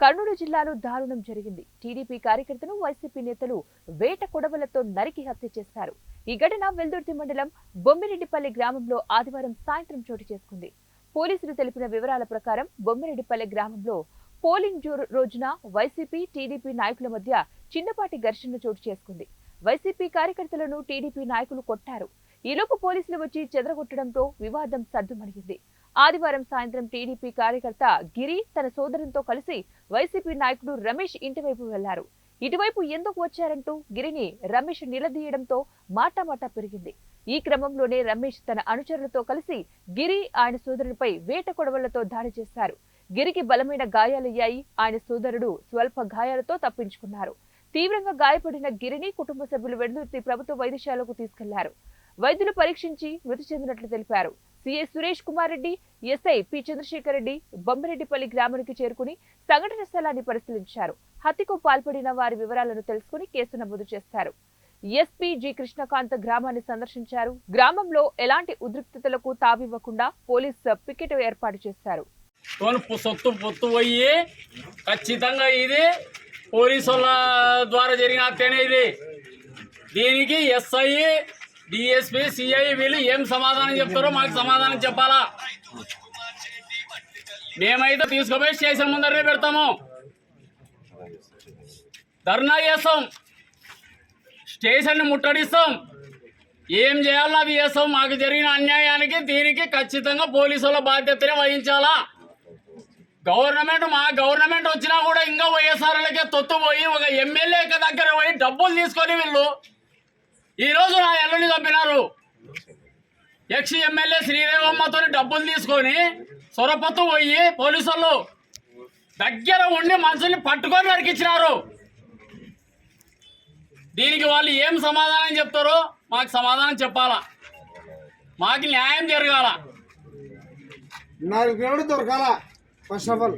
కర్నూలు జిల్లాలో దారుణం జరిగింది. టీడీపీ కార్యకర్తను వైసీపీ నేతలు వేట కొడవలతో నరికి హత్య చేశారు. ఈ ఘటన వెల్దుర్తి మండలం బొమ్మిరెడ్డిపల్లి గ్రామంలో ఆదివారం సాయంత్రం చోటు చేసుకుంది. పోలీసులు తెలిపిన వివరాల ప్రకారం బొమ్మిరెడ్డిపల్లి గ్రామంలో పోలింగ్ రోజున వైసీపీ, టీడీపీ నాయకుల మధ్య చిన్నపాటి ఘర్షణ చోటు చేసుకుంది. వైసీపీ కార్యకర్తలను టీడీపీ నాయకులు కొట్టారు. ఈలోపు పోలీసులు వచ్చి చెదరగొట్టడంతో వివాదం సద్దుమణిగింది. ఆదివారం సాయంత్రం టీడీపీ కార్యకర్త గిరి తన సోదరునితో కలిసి వైసీపీ నాయకుడు రమేష్ ఇంటివైపు వెళ్లారు. ఇటువైపు ఎందుకు వచ్చారంటూ గిరిని రమేష్ నిలదీయడంతో మాటామాటా పెరిగింది. ఈ క్రమంలోనే రమేష్ తన అనుచరులతో కలిసి గిరి, ఆయన సోదరుడిపై వేట కొడవలతో దాడి చేశారు. గిరికి బలమైన గాయాలయ్యాయి. ఆయన సోదరుడు స్వల్ప గాయాలతో తప్పించుకున్నారు. తీవ్రంగా గాయపడిన గిరిని కుటుంబ సభ్యులు వెల్దుర్తి ప్రభుత్వ వైద్యశాలకు తీసుకెళ్లారు. వైద్యులు పరీక్షించి మృతి చెందినట్లు తెలిపారు. CI Suresh Kumar Reddy, SI P Chandrasekhar Reddy Bommireddypalli గ్రామానికి చేరుకుని సంఘటన స్థలాన్ని పరిశీలించారు. హత్యకు పాల్పడిన వారి వివరాలను తెలుసుకుని కేసు నమోదు చేశారు. ఎస్పీ జి కృష్ణకాంత్ గ్రామాన్ని సందర్శించారు. గ్రామంలో ఎలాంటి ఉద్రిక్తతలకు తావివ్వకుండా పోలీసు పికెట్ ఏర్పాటు చేశారు. సొత్తు పొత్తు పోయి ఖచ్చితంగా ఇది పోలీసుల ద్వారా జరిగిన హత్యనే. ఇది దీనికి ఎస్ఐ, డిఎస్పీ, సిఐ వీళ్ళు ఏం సమాధానం చెప్తారో మాకు సమాధానం చెప్పాలా. మేమైతే తీసుకుపోయి స్టేషన్ ముందరే పెడతాము, ధర్నా చేస్తాం, స్టేషన్ని ముట్టడిస్తాం, ఏం చేయాలో అది చేస్తాం. మాకు జరిగిన అన్యాయానికి దీనికి ఖచ్చితంగా పోలీసుల బాధ్యతనే వహించాలా. మా గవర్నమెంట్ వచ్చినా కూడా ఇంకా వైఎస్ఆర్లకే తొత్తు పోయి ఒక ఎమ్మెల్యే దగ్గర పోయి డబ్బులు తీసుకొని వీళ్ళు ఈరోజు నా ఎల్లుని చంపినారు. ఎక్స్ ఎమ్మెల్యే శ్రీదేవమ్మతో డబ్బులు తీసుకొని సొరపత్తు పోయి పోలీసులు దగ్గర ఉండి మనుషుల్ని పట్టుకొని నరికించినారు. దీనికి వాళ్ళు ఏం సమాధానం చెప్తారో మాకు సమాధానం చెప్పాలా. మాకు న్యాయం జరగాల, దొరకాల. First of all